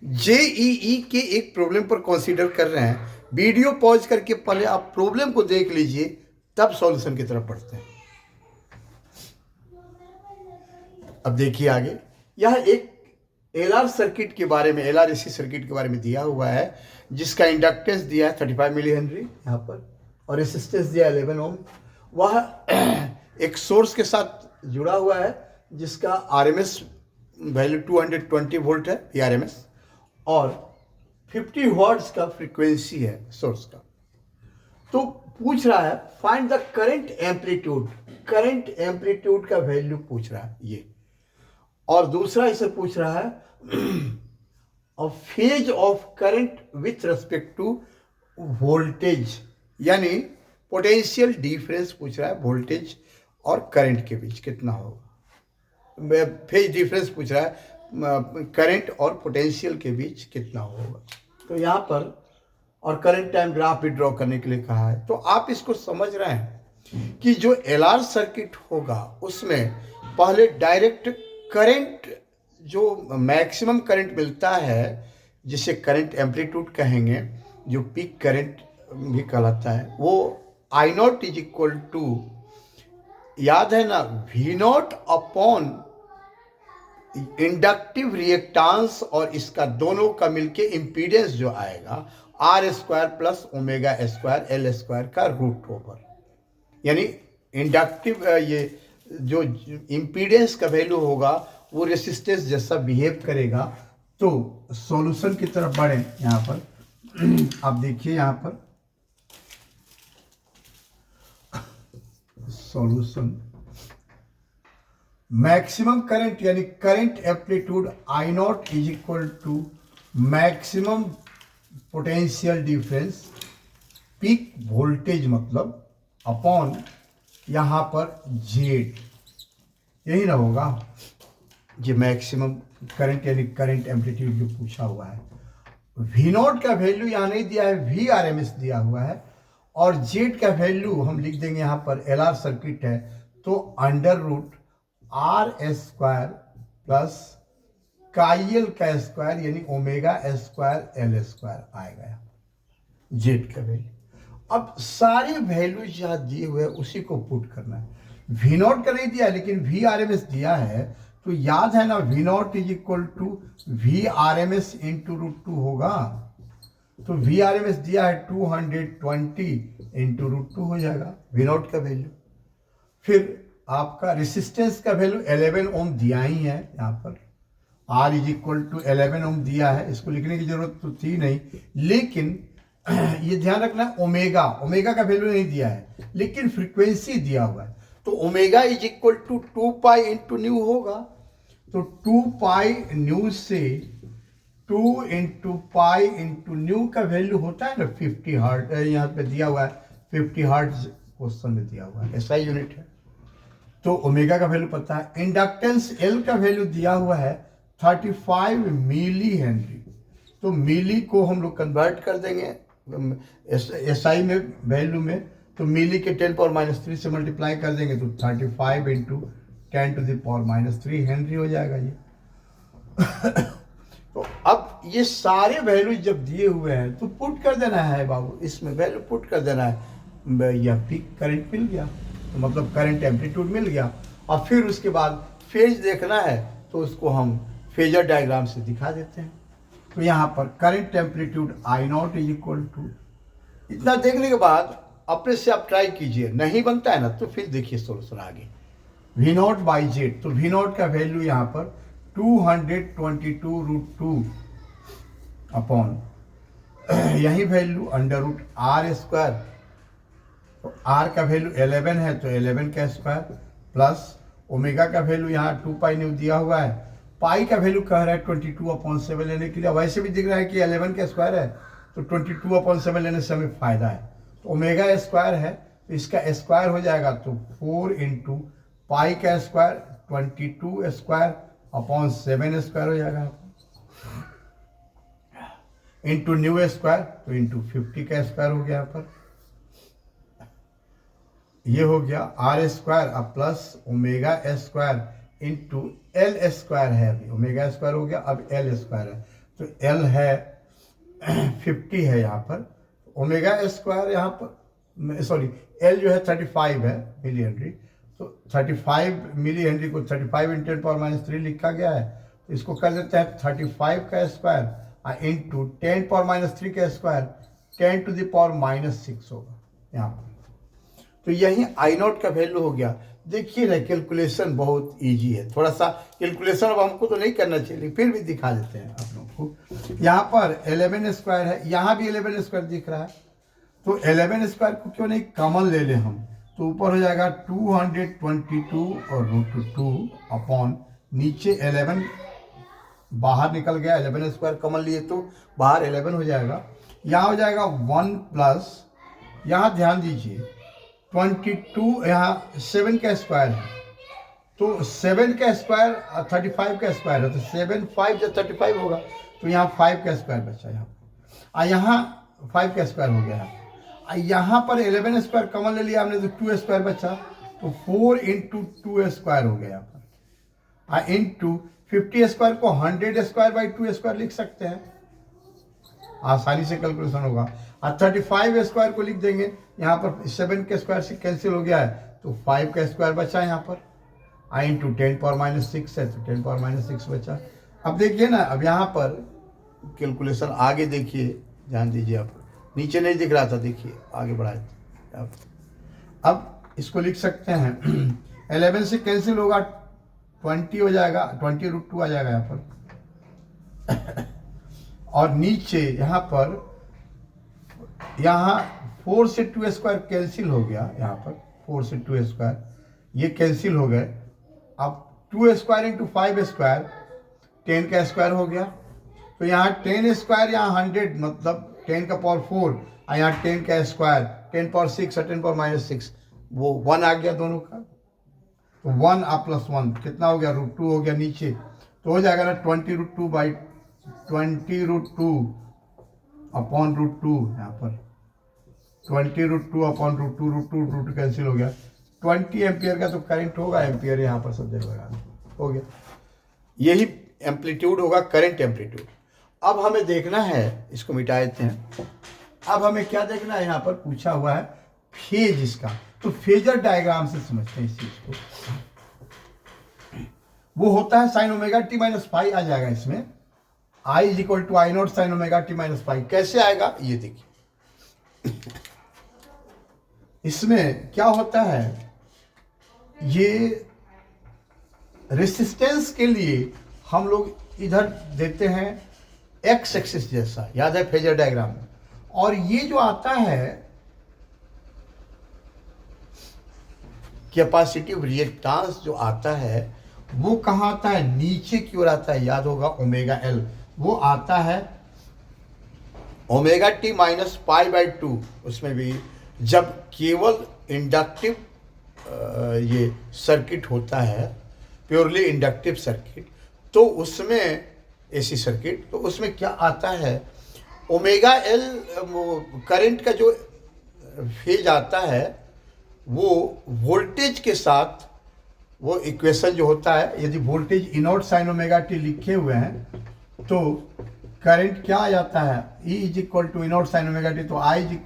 JEE के एक problem पर कंसीडर कर रहे हैं। वीडियो पॉज करके पहले आप प्रॉब्लम को देख लीजिए, तब सॉल्यूशन की तरफ बढ़ते हैं। अब देखिए आगे, यह एक एलआर सर्किट के बारे में, एलआर एसी सर्किट के बारे में दिया हुआ है, जिसका इंडक्टेंस दिया है 35 मिली हेनरी यहाँ पर, और रेसिस्टेंस दिया 11 ओम। वह एक सोर्स के साथ जुड़ा हुआ है जिसका आरएमएस वैल्यू 220 वोल्ट है, पीआरएमएस, और 50 वॉट्स का फ्रीक्वेंसी है सोर्स का। तो पूछ रहा है find the current amplitude, current amplitude का वैल्यू पूछ रहा है ये। और दूसरा इसे पूछ रहा है of phase of current with respect to voltage, यानी पोटेंशियल डिफरेंस पूछ रहा है वोल्टेज और करंट के बीच कितना होगा। फेज डिफरेंस पूछ रहा है करंट और पोटेंशियल के बीच कितना होगा। तो यहाँ पर और करंट टाइम ग्राफ भी ड्रॉ करने के लिए कहा है। तो आप इसको समझ रहे हैं कि जो एलआर सर्किट होगा उसमें पहले डायरेक्ट करंट, जो मैक्सिमम करंट मिलता है जिसे करंट एम्पलीट्यूड कहेंगे, जो पीक करंट भी कहलाता है, वो I naught is equal to, याद है ना, V naught upon inductive reactance और इसका दोनों का मिलके इम्पीडेंस जो आएगा R square plus omega square L square का रूट ओवर, यानी इंडक्टिव ये जो इम्पीडेंस का वैल्यू होगा वो रेसिस्टेंस जैसा बिहेव करेगा। तो सॉल्यूशन की तरफ बढ़े। यहाँ पर आप देखिए, यहाँ पर सॉल्यूशन मैक्सिमम करंट यानी current amplitude I naught is equal to maximum potential difference, peak voltage मतलब, अपॉन यहाँ पर जेड, यही ना होगा ये मैक्सिमम करंट यानी करंट एम्पलीट्यूड जो पूछा हुआ है। वी नॉट का वैल्यू यहाँ नहीं दिया है, वी आर एम एस दिया हुआ है, और जेड का वैल्यू हम लिख देंगे यहाँ पर, एल आर सर्किट है तो under root R square plus काइल का स्क्वायर यानी ओमेगा स्क्वायर एल स्क्वायर आएगा जेड का वैल्यू। अब सारे वैल्यूज यहाँ दिए हुए उसी को पुट करना है। वी नॉट का नहीं दिया लेकिन वी आर एम एस दिया है, तो याद है ना, V naught is equal to V R M S into root two होगा। तो वी आर एम एस दिया है 220 इंटू रूट टू हो जाएगा वी नॉट का वैल्यू। फिर आपका रेसिस्टेंस का वैल्यू 11 ओम दिया ही है यहाँ पर, आर इज इक्वल टू 11 ओम दिया है, इसको लिखने की जरूरत तो थी नहीं, लेकिन ये ध्यान रखना ओमेगा, ओमेगा का वैल्यू नहीं दिया है लेकिन फ्रीक्वेंसी दिया हुआ है। तो omega is equal to 2 pi into nu होगा। तो 2 पाई न्यू से 2 इंटू पाई इंटू न्यू का वैल्यू होता है ना 50 हर्ट, यहाँ पे दिया हुआ है 50 हर्ट, क्वेश्चन में दिया हुआ है, ऐसा यूनिट है। तो ओमेगा का वैल्यू पता है। इंडक्टेंस एल का वैल्यू दिया हुआ है 35 मिली हेनरी। तो मिली को हम लोग कन्वर्ट कर देंगे एसआई में वैल्यू में, तो मिली के 10 पावर माइनस 3 से मल्टीप्लाई कर देंगे तो 35 into 10 to the power minus 3 henry हो जाएगा ये। तो अब ये सारे वैल्यू जब दिए हुए हैं तो पुट कर देना है बाबू, इसमें वैल्यू पुट कर देना है। यह पीक करंट मिल गया, तो मतलब करंट एम्पलीट्यूड मिल गया, और फिर उसके बाद फेज देखना है तो उसको हम फेजर डायग्राम से दिखा देते हैं। तो यहाँ पर current amplitude I naught is equal to, इतना देखने के बाद अपने से आप ट्राई कीजिए, नहीं बनता है ना तो फिर देखिए सोल्यूशन आगे। वी नॉट बाई जेड, तो वी नॉट का वैल्यू यहाँ पर 222 रूट 2 अपॉन यही value under root R square, तो आर का वैल्यू 11 है तो 11 का स्क्वायर प्लस ओमेगा का वैल्यू यहाँ 2 पाई न्यू दिया हुआ है, पाई का वैल्यू कह रहा है 22/7 लेने के लिए, वैसे भी दिख रहा है कि 11 का स्क्वायर है तो 22/7 लेने से हमें फायदा है। तो ओमेगा स्क्वायर है तो इसका स्क्वायर हो जाएगा, तो 4 इंटू पाई का स्क्वायर 22 स्क्वायर अपॉन 7 स्क्वायर हो जाएगा, इंटू न्यू स्क्वायर तो इंटू 50 का स्क्वायर हो गया यहाँ पर, ये हो गया आर स्क्वायर अब plus omega square into L square है, अभी ओमेगा स्क्वायर हो गया, अब एल स्क्वायर है तो L है 50 है यहाँ पर, ओमेगा स्क्वायर यहाँ पर सॉरी L जो है 35 है मिली हेनरी, तो 35 मिली हेनरी को 35 × 10⁻³ लिखा गया है, तो इसको कर देते हैं 35 का स्क्वायर इंटू 10⁻³ का स्क्वायर 10⁻⁻6 होगा यहाँ पर। तो यही I0 का वैल्यू हो गया। देखिए ना कैलकुलेशन बहुत इजी है, थोड़ा सा कैलकुलेशन अब हमको तो नहीं करना चाहिए फिर भी दिखा देते हैं आप लोगों को। यहाँ पर 11 स्क्वायर है, यहाँ भी 11 स्क्वायर दिख रहा है, तो 11 स्क्वायर को क्यों नहीं कॉमन ले लें हम, तो ऊपर हो जाएगा 222 और √2 अपॉन नीचे 11 बाहर निकल गया, 11 स्क्वायर कॉमन लिए तो बाहर 11 हो जाएगा, यहाँ हो जाएगा 1 प्लस, यहाँ ध्यान दीजिए 22 यहाँ 7 का स्क्वायर है, तो 7 का स्क्वायर 35 का स्क्वायर है, तो 7 5 जब 35 होगा, तो यहाँ 5 का स्क्वायर बचा यहाँ 5 का स्क्वायर हो गया, यहाँ पर 11 स्क्वायर कॉमन ले लिया हमने, तो 2 स्क्वायर बचा, तो 4 × 2 स्क्वायर हो गया यहाँ पर, इंटू 50 स्क्वायर को 100 स्क्वायर बाई 2 स्क्वायर लिख सकते हैं, आसानी से कैलकुलेशन होगा। और 35 स्क्वायर को लिख देंगे, यहाँ पर 7 के स्क्वायर से कैंसिल हो गया है, तो 5 का स्क्वायर बचा यहाँ पर, इंटू 10⁻⁶ है, तो 10⁻�6 बचा। अब देखिए ना, अब यहाँ पर कैलकुलेशन आगे देखिए, ध्यान दीजिए आप, नीचे नहीं दिख रहा था, देखिए आगे बढ़ाए, अब इसको लिख सकते हैं 11 से कैंसिल होगा 20 हो जाएगा, 20√2 आ जाएगा यहाँ पर और नीचे यहाँ पर, यहाँ 4 से 2 स्क्वायर कैंसिल हो गया, यहाँ पर 4 से 2 स्क्वायर ये कैंसिल हो गए, अब 2 स्क्वायर × 5 स्क्वायर 10 का स्क्वायर हो गया, तो यहाँ 10 स्क्वायर यहाँ 100 मतलब 10 का पावर 4 और यहाँ 10 का स्क्वायर 10⁻6 और 10⁻⁶, वो 1 आ गया दोनों का, तो 1 प्लस 1 कितना हो गया, √2 हो गया नीचे, तो हो जाएगा ना 20√2 बाई 20√2 अपॉन √2, यहाँ पर 20√2 अपॉन √2 कैंसिल हो गया, 20 एम्पियर का तो करंट होगा, एम्पियर यहाँ पर सब जगह लगाना हो गया, यही एम्पलीट्यूड होगा, करंट एम्पलीट्यूड। अब हमें देखना है, इसको मिटा देते हैं, अब हमें क्या देखना है, यहाँ पर पूछा हुआ है फेज इसका, तो फेजर डायग्राम से समझते हैं इस चीज को। वो होता है sin ωt - ϕ आ जाएगा इसमें, I = I0 sin ωt - ϕ। कैसे आएगा ये देखिए, इसमें क्या होता है, ये रेसिस्टेंस के लिए हम लोग इधर देते हैं एक्स एक्सिस जैसा, याद है फेजर डायग्राम में, और ये जो आता है कैपेसिटिव रिएक्टेंस जो आता है, वो कहाँ आता है, नीचे की ओर आता है, याद होगा ω_L, वो आता है ωt - π/2, उसमें भी जब केवल इंडक्टिव ये सर्किट होता है, प्योरली इंडक्टिव सर्किट, तो उसमें एसी सर्किट, तो उसमें क्या आता है, ω_L करंट का जो फेज आता है, वो वोल्टेज के साथ, वो इक्वेशन जो होता है, यदि वोल्टेज E0 sin ωt लिखे हुए हैं, तो करंट क्या आ जाता है, E = E0 sin ωt, तो I =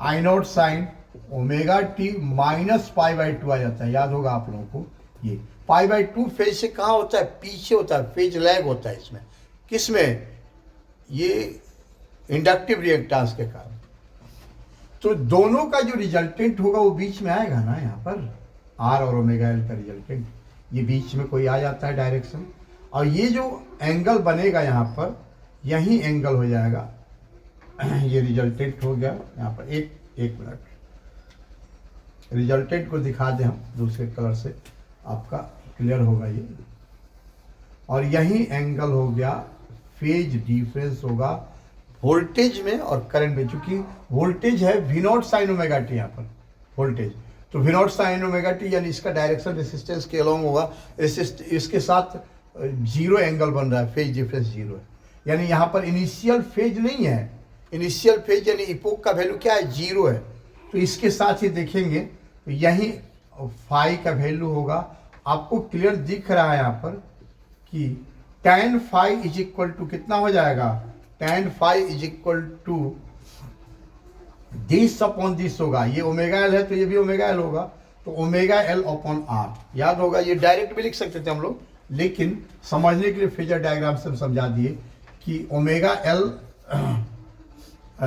I0 sin ωt - π/2 आ जाता है, याद होगा आप लोगों को, ये π/2 फेज से कहाँ होता है, पीछे होता है, फेज लैग होता है इसमें, किसमें, ये इंडक्टिव रिएक्टेंस के कारण, तो दोनों का जो रिजल्टेंट होगा वो बीच में आएगा ना, यहाँ पर R और ω_L का रिजल्टेंट, ये बीच में कोई आ जाता है डायरेक्शन, और ये जो एंगल बनेगा यहाँ पर, यही एंगल हो जाएगा, ये रिजल्टेंट हो गया यहाँ पर, एक मिनट, रिजल्टेंट को दिखा दें हम दूसरे कलर से, आपका क्लियर होगा ये, और यही एंगल हो गया, फेज डिफरेंस होगा वोल्टेज में और करंट में, चूंकि वोल्टेज है V0 sin ωt, यहाँ पर वोल्टेज, तो V0 sin ωt यानी इसका डायरेक्शन रेसिस्टेंस के अलोंग होगा, इसके साथ 0 एंगल बन रहा है, फेज डिफरेंस 0 है, यानी यहाँ पर इनिशियल फेज नहीं है, इनिशियल फेज यानी इपोक का वैल्यू क्या है, 0 है, तो इसके साथ ही देखेंगे, तो यही फाई का वैल्यू होगा, आपको क्लियर दिख रहा है यहाँ पर कि tan phi is equal to कितना हो जाएगा, tan phi is equal to this upon this होगा, ये ओमेगा एल है तो ये भी ओमेगा एल होगा, तो ओमेगा एल अपॉन आर याद होगा। ये डायरेक्ट भी लिख सकते थे हम लोग, लेकिन समझने के लिए फेजर डायग्राम से हम समझा दिए कि ओमेगा एल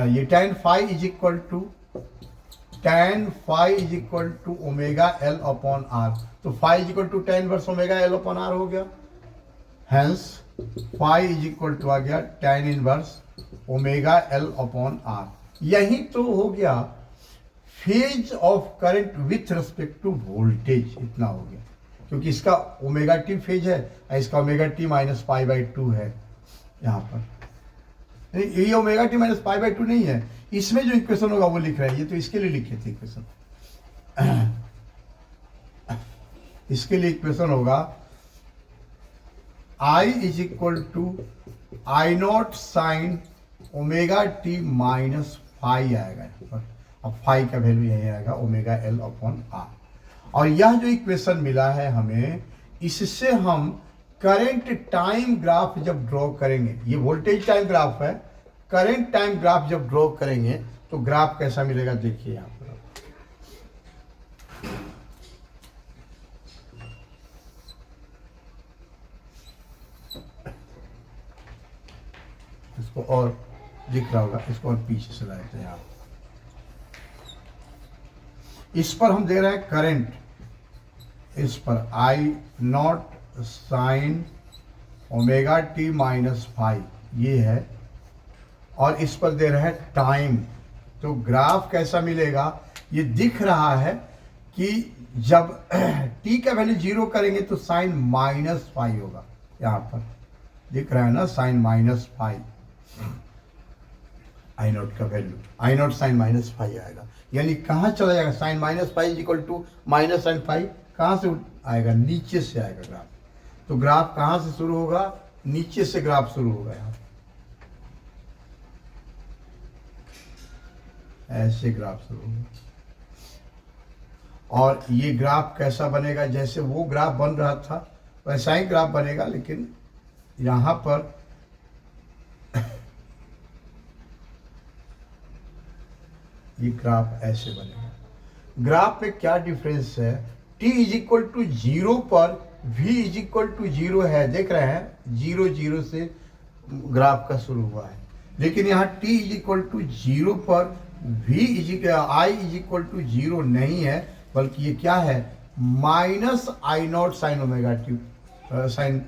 ये tan phi is equal to omega L upon R, तो phi is equal to tan inverse omega L upon R हो गया। Hence phi is equal to आ गया tan inverse omega L upon R. यही तो हो गया phase of current with respect to voltage, इतना हो गया, क्योंकि इसका ओमेगा टी फेज है और इसका omega T minus pi by two है। यहाँ पर ये omega T minus pi by two नहीं है, इसमें जो इक्वेशन होगा वो लिख रहा है, ये तो इसके लिए लिखे थे इक्वेशन। इसके लिए इक्वेशन होगा I is equal to I naught sine omega T minus phi आएगा यहाँ पर, अब फाई का वैल्यू यही आएगा ओमेगा एल अपॉन आर। और यह जो इक्वेशन मिला है हमें, इससे हम करंट टाइम ग्राफ जब ड्रॉ करेंगे, ये वोल्टेज टाइम ग्राफ है, करंट टाइम ग्राफ जब ड्रॉ करेंगे तो ग्राफ कैसा मिलेगा देखिए यहाँ पर। इसको और दिख रहा होगा, इसको और पीछे से लाते हैं आप। इस पर हम दे रहे हैं करंट, इस पर I naught sine omega T minus five ये है, और इस पर दे रहे हैं टाइम। तो ग्राफ कैसा मिलेगा, ये दिख रहा है कि जब t का वैल्यू 0 करेंगे तो साइन माइनस फाइव होगा, यहाँ पर दिख रहा है ना, sine minus five, I naught का value I naught sine minus five आएगा। यानी कहाँ चला जाएगा, sine minus five is equal to minus sine five, कहाँ से आएगा, नीचे से आएगा ग्राफ। तो ग्राफ कहाँ से शुरू होगा, नीचे से ग्राफ शुरू होगा, यहाँ ऐसे ग्राफ शुरू होगा। और ये ग्राफ कैसा बनेगा, जैसे वो ग्राफ बन रहा था वैसा ही ग्राफ बनेगा, लेकिन यहाँ पर ये ग्राफ ऐसे बनेगा। ग्राफ में क्या डिफरेंस है, t इज इक्वल टू 0 पर v इज इक्वल टू 0 है, देख रहे हैं 0 0 से ग्राफ का शुरू हुआ है, लेकिन यहाँ t इज इक्वल टू 0 पर i इज इक्वल टू 0 नहीं है, बल्कि ये क्या है, minus I naught sine omega T sine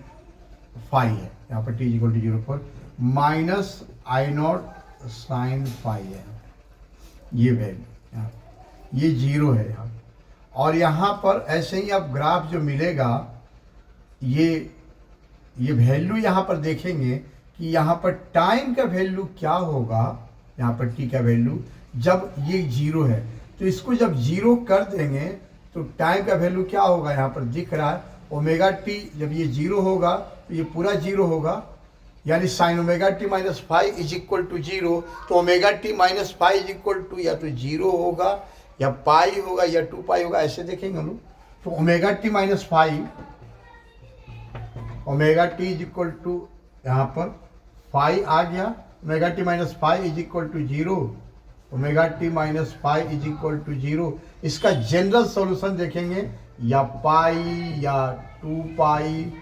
phi है। यहाँ पर t इज इक्वल टू 0 पर minus I naught sine phi है, ये वैल्यू ये 0 है यहाँ। और यहाँ पर ऐसे ही अब ग्राफ जो मिलेगा, ये वैल्यू यहाँ पर देखेंगे कि यहाँ पर टाइम का वैल्यू क्या होगा, यहाँ पर t का वैल्यू जब ये 0 है, तो इसको जब 0 कर देंगे तो टाइम का वैल्यू क्या होगा, यहाँ पर दिख रहा है ओमेगा टी, जब ये 0 होगा तो ये पूरा 0 होगा, यानी sine omega T minus five is equal to 0, तो omega T minus five is equal to या तो 0 होगा या पाई होगा या 2 पाई होगा, ऐसे देखेंगे हम लोग। तो omega T minus five, omega T is equal to यहाँ पर फाइव आ गया, omega T minus five is equal to 0, omega T minus five is equal to 0। इसका जनरल सॉल्यूशन देखेंगे, या पाई या 2 पाई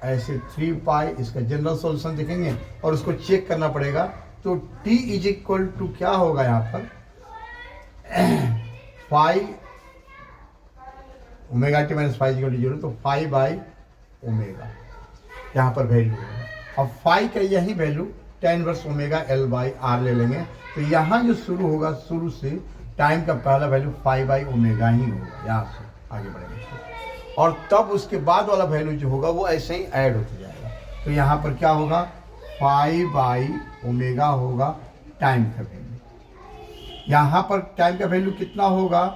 ऐसे 3 पाई, इसका जनरल सॉल्यूशन देखेंगे और उसको चेक करना पड़ेगा। तो t इज इक्वल टू क्या होगा यहाँ पर, five omega T minus five equal to 0, तो 5 बाई ओमेगा यहाँ पर वैल्यू है। अब फाइव का यही value tan inverse omega L by R ले लेंगे, तो यहाँ जो शुरू होगा, शुरू से टाइम का पहला वैल्यू 5 बाई ओमेगा ही होगा, यहाँ से आगे बढ़ेंगे, और तब उसके बाद वाला वैल्यू जो होगा वो ऐसे ही ऐड होते जाएगा। तो यहाँ पर क्या होगा, 5 बाई ओमेगा होगा टाइम का वैल्यू। यहाँ पर टाइम का वैल्यू कितना होगा,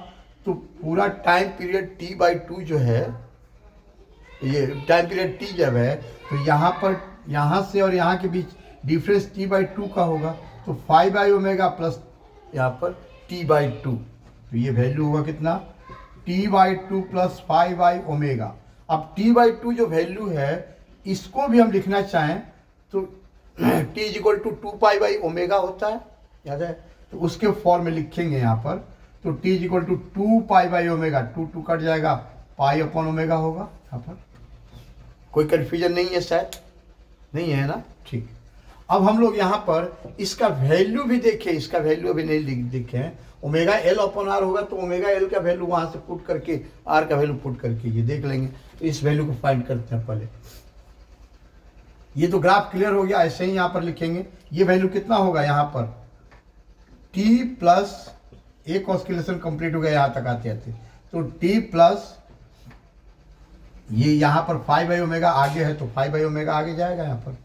तो पूरा टाइम पीरियड t बाई 2 जो है, ये टाइम पीरियड t जब है, तो यहाँ पर यहाँ से और यहाँ के बीच डिफरेंस t बाई 2 का होगा, तो 5 बाई ओमेगा प्लस यहाँ पर t बाई 2, तो ये वैल्यू होगा कितना, t by 2 plus 5 by omega. अब t बाई 2 जो वैल्यू है, इसको भी हम लिखना चाहें तो t इज इक्वल टू 2π/ω होता है, याद है, तो उसके फॉर्म में लिखेंगे यहाँ पर, तो t इज इक्वल टू 2π/ω, 2 कट जाएगा, π/ω होगा। यहाँ पर कोई कन्फ्यूजन नहीं है, शायद नहीं है ना, ठीक। अब हम लोग यहाँ पर इसका वैल्यू भी देखें, इसका वैल्यू अभी नहीं लिखे हैं, ω/L/R होगा, तो ω/L का वैल्यू वहाँ से पुट करके R का वैल्यू पुट करके ये देख लेंगे। तो इस वैल्यू को फाइंड करते हैं पहले। ये तो ग्राफ क्लियर हो गया, ऐसे ही यहाँ पर लिखेंगे। ये वैल्यू कितना होगा यहाँ पर, t प्लस एक ऑस्किलेशन कंप्लीट हो गया यहाँ तक आते आते, तो t प्लस ये यहाँ पर 5/ω आगे है, तो 5/ω आगे जाएगा यहाँ पर,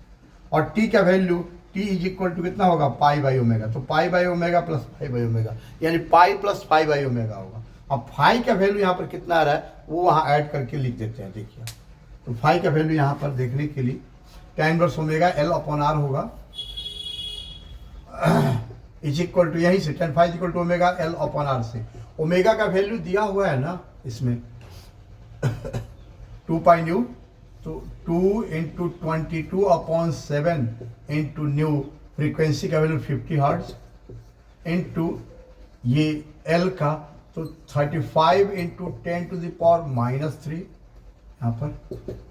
और t का value t is equal to कितना होगा, π/ω, तो π/ω प्लस 5/ω, यानी पाई प्लस 5/ω होगा। अब फाई का वैल्यू यहाँ पर कितना आ रहा है वो वहाँ ऐड करके लिख देते हैं। देखिए, तो फाई का वैल्यू यहाँ पर देखने के लिए tan इनवर्स ω/L/R होगा, इज इक्वल टू यहीं से tan phi is equal to ω/L/R से। ओमेगा का वैल्यू दिया हुआ है ना इसमें 2π/ν, तो 2 इंटू 22/7 इंटू न्यू, फ्रीक्वेंसी का वैल्यू 50 हर्ट्ज, इंटू ये L का तो 35 इंटू 10⁻³ यहाँ पर,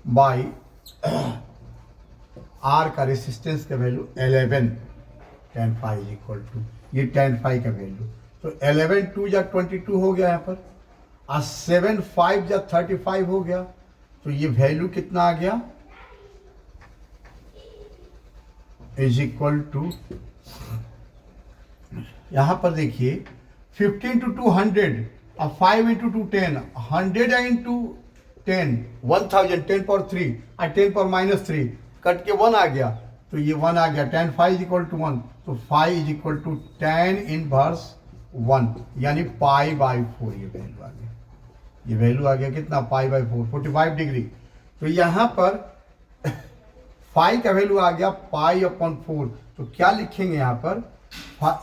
बाई R का रेसिस्टेंस का value 11, tan phi is equal to ये tan फाई का वैल्यू, तो 11 2 या 22 हो गया यहाँ पर, और 7 5 या 35 हो गया, तो ये वैल्यू कितना आ गया, इज इक्वल टू, यहां पर देखिए 15 इंटू 200 और 5 इंटू 2 10, 100 इंटू 10 1000, 10⁻³ और 10⁻³ कट के 1 आ गया, तो ये 1 आ गया, tan phi is equal to 1, तो phi is equal to tan inverse 1, यानी π/4 ये वैल्यू आ गया। ये वैल्यू आ गया कितना, π/4, 45 डिग्री। तो यहाँ पर फाई का वैल्यू आ गया π/4, तो क्या लिखेंगे यहाँ पर,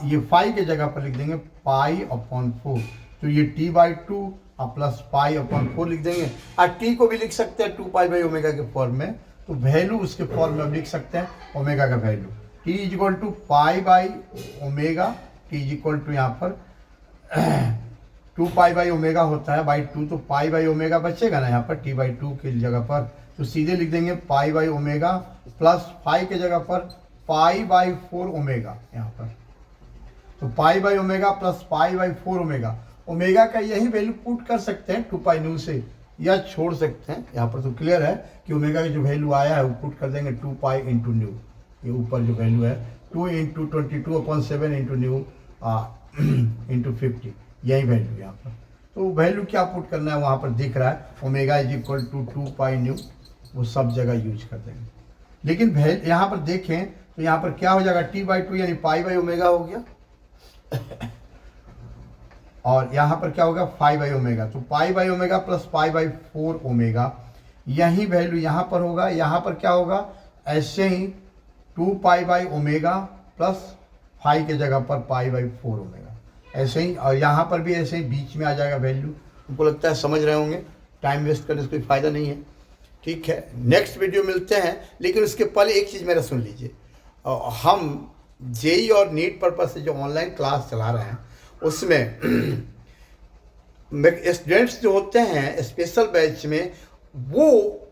ये फाई के जगह पर लिख देंगे π/4, तो ये t/2 और प्लस π/4 लिख देंगे, और t को भी लिख सकते हैं 2π/ω के फॉर्म में, तो वैल्यू उसके फॉर्म में लिख सकते हैं ओमेगा का value, t is equal to π/ω, t is equal to यहाँ पर 2π/ω होता है बाई 2, तो π/ω बचेगा ना यहाँ पर t/2 की जगह पर, तो सीधे लिख देंगे π/ω प्लस फाई के जगह पर π/4ω यहाँ पर, तो π/ω प्लस π/4ω, ओमेगा का यही वैल्यू पुट कर सकते हैं 2π/ν से, या छोड़ सकते हैं। यहाँ पर तो क्लियर है कि ओमेगा की जो वैल्यू आया है वो पुट कर देंगे 2π इंटू न्यू, ये ऊपर जो वैल्यू है 2 इंटू 22/7 इंटू न्यू इंटू 50, यही वैल्यू यहाँ पर। तो वैल्यू क्या पुट करना है वहाँ पर दिख रहा है, ओमेगा इज इक्वल टू 2π/ν, वो सब जगह यूज कर देंगे। लेकिन यहाँ पर देखें तो यहाँ पर क्या हो जाएगा, t/2 यानी π/ω हो गया, और यहाँ पर क्या होगा 5/ω, तो π/ω प्लस π/4ω, यही वैल्यू यहाँ पर होगा। यहाँ पर क्या होगा, ऐसे ही 2π/ω प्लस फाई के जगह पर π/4ω, ऐसे ही, और यहाँ पर भी ऐसे ही बीच में आ जाएगा वैल्यू। उनको लगता है समझ रहे होंगे, टाइम वेस्ट करने से कोई फ़ायदा नहीं है। ठीक है, नेक्स्ट वीडियो मिलते हैं, लेकिन उसके पहले एक चीज़ मेरा सुन लीजिए। हम जेई और नीट पर्पस से जो ऑनलाइन क्लास चला रहे हैं उसमें स्टूडेंट्स जो होते हैं स्पेशल बैच में, वो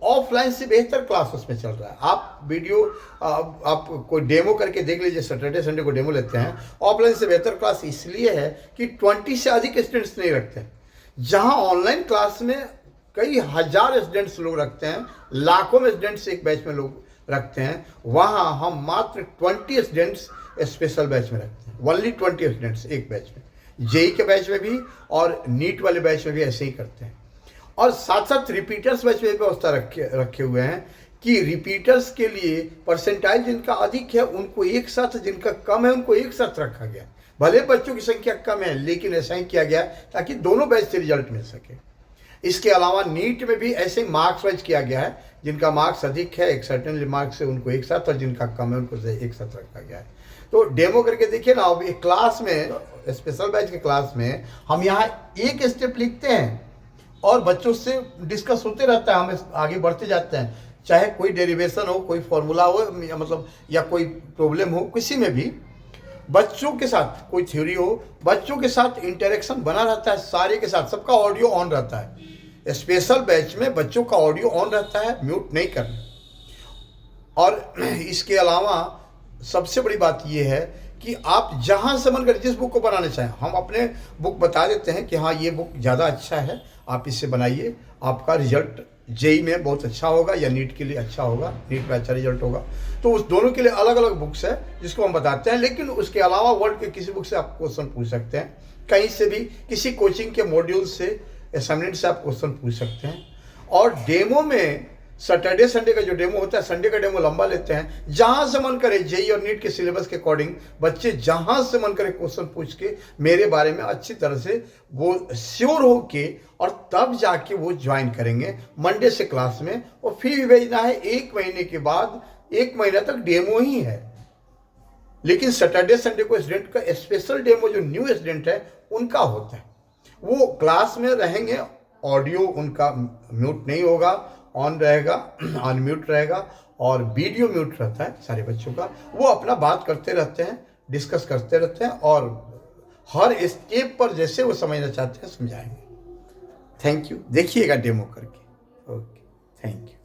ऑफलाइन से बेहतर क्लास उसमें चल रहा है। आप वीडियो आप कोई डेमो करके देख लीजिए, सैटरडे संडे को डेमो लेते हैं। ऑफलाइन से बेहतर क्लास इसलिए है कि 20 से अधिक स्टूडेंट्स नहीं रखते हैं। जहां ऑनलाइन क्लास में कई हजार स्टूडेंट्स लोग रखते हैं, लाखों में स्टूडेंट्स एक बैच में लोग रखते हैं, वहां हम मात्र 20 स्टूडेंट्स स्पेशल बैच में रखते हैं, ओनली 20 स्टूडेंट्स एक बैच में। जेई के बैच में भी और नीट वाले बैच में भी ऐसे ही करते हैं। और साथ साथ रिपीटर्स बैच में व्यवस्था रखे हुए हैं कि रिपीटर्स के लिए परसेंटाइल जिनका अधिक है उनको एक साथ, जिनका कम है उनको एक साथ रखा गया। भले बच्चों की संख्या कम है, लेकिन ऐसा ही किया गया ताकि दोनों बैच से रिजल्ट मिल सके। इसके अलावा नीट में भी ऐसे ही मार्क्स वाइज किया गया है, जिनका मार्क्स अधिक है एक सर्टेन मार्क्स से उनको एक साथ, और जिनका कम है उनको एक साथ रखा गया है। तो डेमो करके देखिए ना। अब एक क्लास में, स्पेशल बैच के क्लास में हम यहाँ एक स्टेप लिखते हैं और बच्चों से डिस्कस होते रहता है, हम आगे बढ़ते जाते हैं। चाहे कोई डेरिवेशन हो, कोई फॉर्मूला हो, या मतलब या कोई प्रॉब्लम हो, किसी में भी बच्चों के साथ कोई थ्योरी हो, बच्चों के साथ इंटरेक्शन बना रहता है, सारे के साथ सबका ऑडियो ऑन रहता है। स्पेशल बैच में बच्चों का ऑडियो ऑन रहता है, म्यूट नहीं करना। और इसके अलावा सबसे बड़ी बात यह है कि आप जहाँ से मन कर जिस बुक को बनाना चाहें, हम अपने बुक बता देते हैं कि हाँ ये बुक ज़्यादा अच्छा है, आप इससे बनाइए, आपका रिजल्ट जेई में बहुत अच्छा होगा या नीट के लिए अच्छा होगा, नीट में अच्छा रिजल्ट होगा। तो उस दोनों के लिए अलग अलग बुक्स है जिसको हम बताते हैं। लेकिन उसके अलावा वर्ल्ड के किसी बुक से आप क्वेश्चन पूछ सकते हैं, कहीं से भी, किसी कोचिंग के मॉड्यूल से, असाइनमेंट से आप क्वेश्चन पूछ सकते हैं। और डेमो में सैटरडे संडे का जो डेमो होता है, संडे का डेमो लंबा लेते हैं, जहां से मन करे जेई और नीट के सिलेबस के अकॉर्डिंग बच्चे जहां से मन करे क्वेश्चन पूछ के मेरे बारे में अच्छी तरह से वो श्योर हो के, और तब जाके वो ज्वाइन करेंगे मंडे से क्लास में। और फी भी भेजना है 1 महीने के बाद, 1 महीना तक डेमो ही है। लेकिन सैटरडे संडे को स्टूडेंट का स्पेशल डेमो जो न्यू स्टूडेंट है उनका होता है, वो क्लास में रहेंगे, ऑडियो उनका म्यूट नहीं होगा, ऑन रहेगा, अनम्यूट रहेगा, और वीडियो म्यूट रहता है सारे बच्चों का। वो अपना बात करते रहते हैं, डिस्कस करते रहते हैं, और हर स्टेप पर जैसे वो समझना चाहते हैं समझाएंगे। थैंक यू, देखिएगा डेमो करके। Okay, thank you.